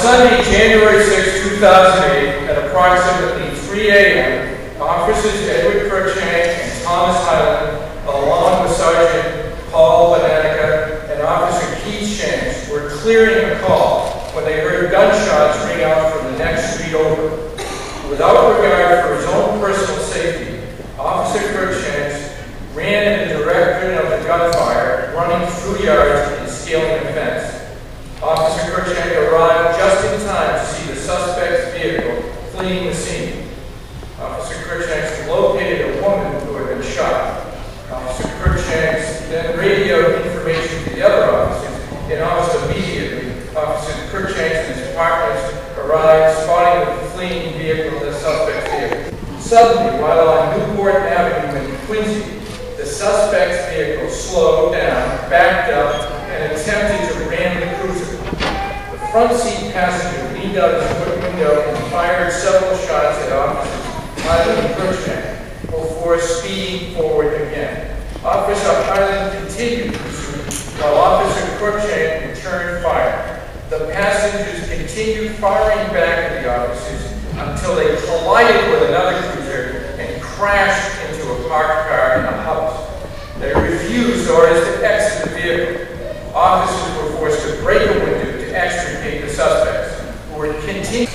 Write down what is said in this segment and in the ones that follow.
Sunday, January 6, 2008, at approximately 3 a.m., Officers Edward Cruickshank and Thomas Hyland, along with Sergeant Paul Bananica and Officer Keith Shanks, were clearing a call when they heard gunshots ring out from the next street over. Without regard for his own personal safety, Officer Cruickshank ran in the direction of the gunfire, running through yards and scaling a fence. Officer Cruickshank arrived just in time to see the suspect's vehicle fleeing the scene. Officer Cruickshank located a woman who had been shot. Officer Cruickshank then radioed information to the other officers, and almost immediately, Officer Cruickshank and his partners arrived, spotting the fleeing vehicle of the suspect's vehicle. Suddenly, while on Newport Avenue in Quincy, the suspect's vehicle slowed down, backed up, and attempted to ram the cruiser. The front seat passenger leaned out his window and fired several shots at Officers Hyland and Cruickshank before speeding forward again. Officer Hyland continued pursuit while Officer Cruickshank returned fire. The passengers continued firing back at the officers until they collided with another cruiser and crashed into a parked car in a house. They refused orders to exit the vehicle. Officers were forced to break a window to extricate the suspects, who were continuing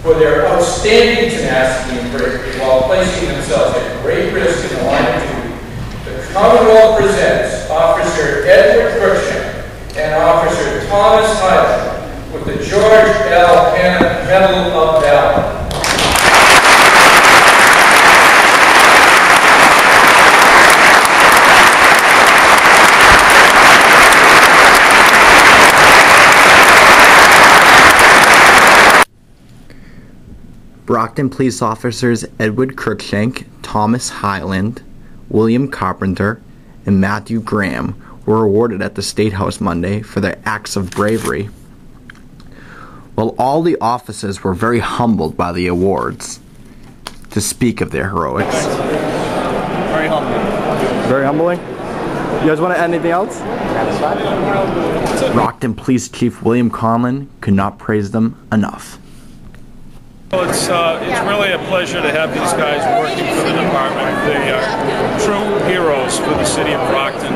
for their outstanding tenacity and bravery while placing themselves at great risk in the line of duty. The Commonwealth presents Officer Edward Cruickshank and Officer Thomas Hyland with the George L. Hanna Medal of Valor. Brockton police officers Edward Cruickshank, Thomas Hyland, William Carpenter, and Matthew Graham were awarded at the Statehouse Monday for their acts of bravery. While all the officers were very humbled by the awards, to speak of their heroics. Very humbling. Very humbling? You guys want to add anything else? Brockton Police Chief William Conlon could not praise them enough. Well, it's really a pleasure to have these guys working for the department. They are true heroes for the city of Brockton.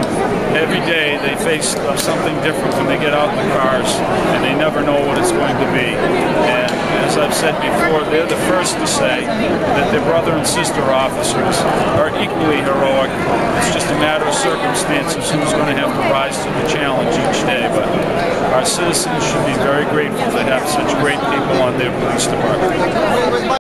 Every day they face something different when they get out in the cars, and they never know what it's going to be. And as I've said before, they're the first to say that their brother and sister officers are equally heroic. It's just a matter of circumstances who's going to have to rise to the challenge each day. But our citizens should be very grateful to have such great people on their police department.